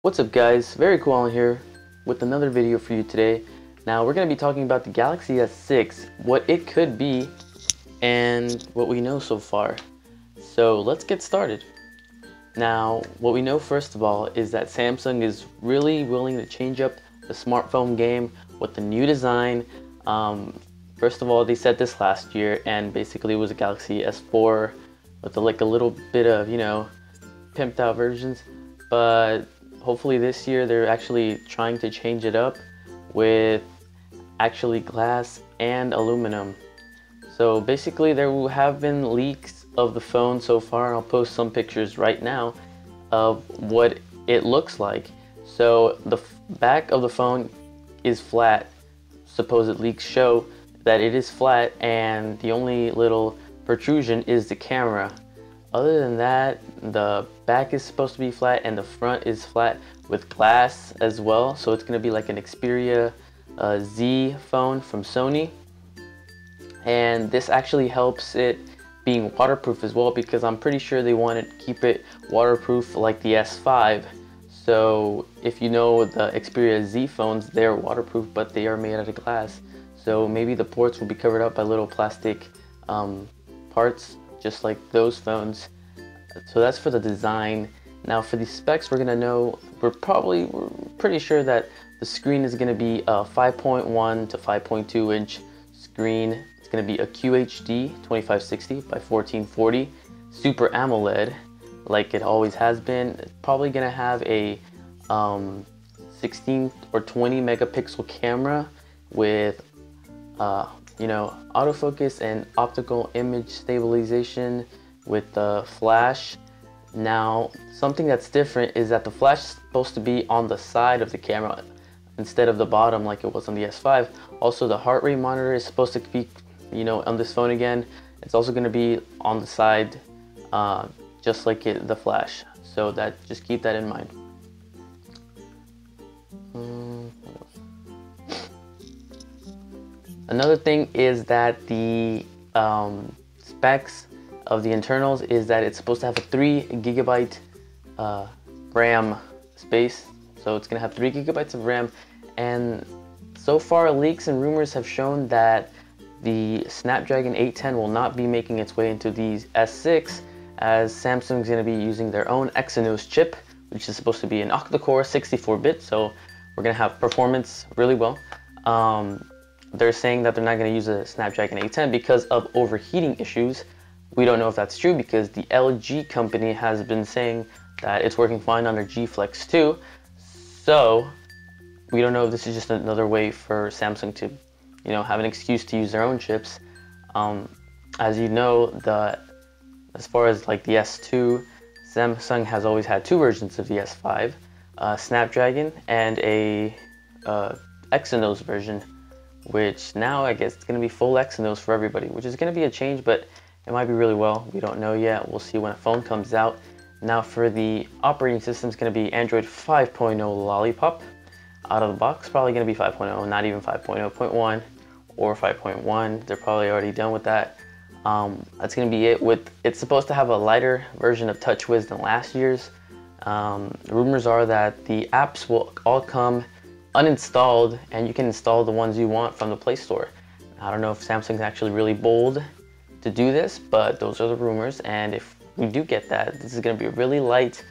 What's up guys, Very Cool Allen here with another video for you today. Now we're going to be talking about the Galaxy S6, what it could be, and what we know so far. So let's get started. Now what we know first of all is that Samsung is really willing to change up the smartphone game with the new design. First of all, they said this last year, and basically it was a Galaxy S4 with a little bit of, pimped out versions, but hopefully this year they're actually trying to change it up with actually glass and aluminum. So basically there have been leaks of the phone so far, and I'll post some pictures right now of what it looks like. So the back of the phone is flat. Supposed leaks show that it is flat, and the only little protrusion is the camera. Other than that, the back is supposed to be flat and the front is flat with glass as well. So it's going to be like an Xperia Z phone from Sony. And this actually helps it being waterproof as well, because I'm pretty sure they want to keep it waterproof like the S5. So if you know the Xperia Z phones, they're waterproof, but they are made out of glass. So maybe the ports will be covered up by little plastic parts, just like those phones. So that's for the design. Now for the specs, we're pretty sure that the screen is going to be a 5.1 to 5.2 inch screen. It's going to be a QHD 2560 by 1440 Super AMOLED, like it always has been. It's probably going to have a 16 or 20 megapixel camera with autofocus and optical image stabilization with the flash. Now something that's different is that the flash is supposed to be on the side of the camera instead of the bottom like it was on the S5. Also, the heart rate monitor is supposed to be on this phone again. It's also going to be on the side, just like the flash. So just keep that in mind. Another thing is that the specs of the internals is that it's supposed to have a 3 gigabyte RAM space. So it's going to have 3 gigabytes of RAM, and so far leaks and rumors have shown that the Snapdragon 810 will not be making its way into the S6, as Samsung's going to be using their own Exynos chip, which is supposed to be an octa-core 64-bit. So we're going to have performance really well. They're saying that they're not going to use a Snapdragon 810 because of overheating issues. We don't know if that's true, because the LG company has been saying that it's working fine on their G Flex 2. So we don't know if this is just another way for Samsung to, have an excuse to use their own chips. As you know, as far as like the S2, Samsung has always had two versions of the S5, Snapdragon and a Exynos version, which now I guess it's going to be full Exynos for everybody, which is going to be a change, but it might be really well. We don't know yet. We'll see when a phone comes out. Now for the operating system, it's going to be Android 5.0 Lollipop out of the box. Probably going to be 5.0, not even 5.0.1 or 5.1. They're probably already done with that. That's going to be it. It's supposed to have a lighter version of TouchWiz than last year's. Rumors are that the apps will all come uninstalled, and you can install the ones you want from the Play Store. I don't know if Samsung's actually really bold to do this, but those are the rumors. And if we do get that, this is going to be a really light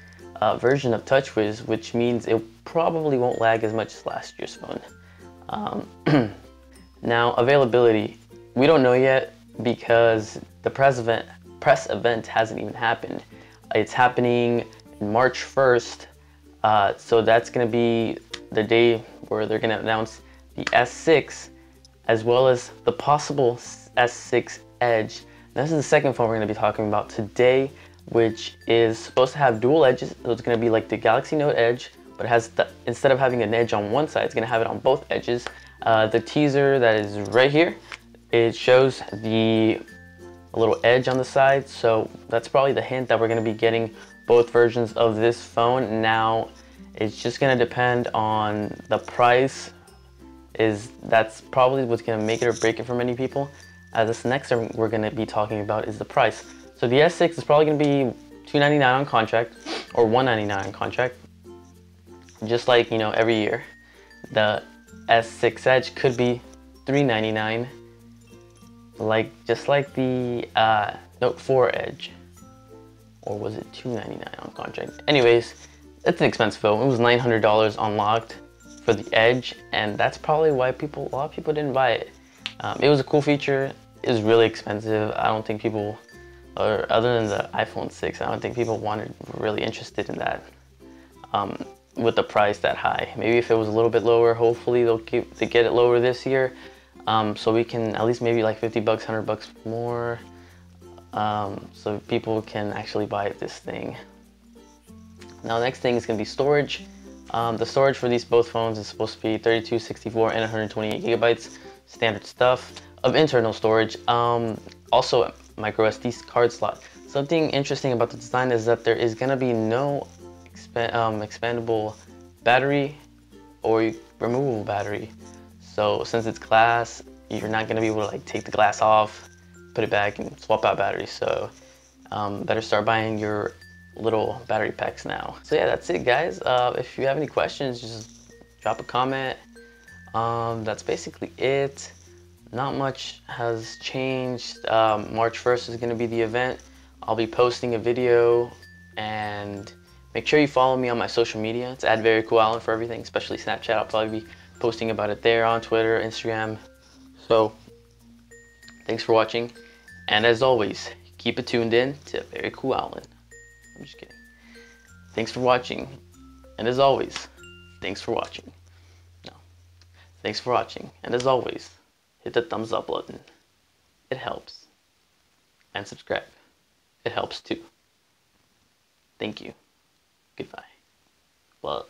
version of TouchWiz, which means it probably won't lag as much as last year's phone. Now availability, we don't know yet, because the press event hasn't even happened. It's happening March 1st, so that's going to be the day where they're going to announce the S6 as well as the possible S6 Edge. Now, this is the second phone we're going to be talking about today, which is supposed to have dual edges. So it's going to be like the Galaxy Note Edge, but it has instead of having an edge on one side, it's going to have it on both edges. The teaser that is right here, it shows a little edge on the side, so that's probably the hint that we're going to be getting both versions of this phone. Now it's just going to depend on the price. That's probably what's going to make it or break it for many people. This next thing we're going to be talking about is the price. So the S6 is probably going to be $299 on contract or $199 on contract. just like, you know, every year. The S6 Edge could be $399, just like the Note 4 Edge, or was it $299 on contract? Anyways, it's an expensive phone. It was $900 unlocked for the Edge, and that's probably why a lot of people didn't buy it. It was a cool feature. It was really expensive. I don't think people, or other than the iPhone 6, I don't think people were really interested in that. With the price that high. Maybe if it was a little bit lower, hopefully they get it lower this year, so we can at least maybe like 50 bucks, 100 bucks more, so people can actually buy this thing. Now, next thing is going to be storage. The storage for these both phones is supposed to be 32, 64, and 128 gigabytes, standard stuff of internal storage. Also, micro SD card slot. Something interesting about the design is that there is going to be no expandable battery or removable battery. So since it's glass, you're not going to be able to like take the glass off, put it back, and swap out batteries. So better start buying your little battery packs now. So yeah, that's it, guys. If you have any questions, just drop a comment. That's basically it. Not much has changed. March 1st is going to be the event. I'll be posting a video, and make sure you follow me on my social media. It's @VeryCoolAlan for everything, especially Snapchat. I'll probably be posting about it there, on Twitter, Instagram. So thanks for watching, and as always, keep it tuned in to Very Cool Alan. I'm just kidding. Thanks for watching, and as always, thanks for watching. No, thanks for watching, and as always, hit the thumbs up button. It helps. And subscribe. It helps too. Thank you. Goodbye. Well.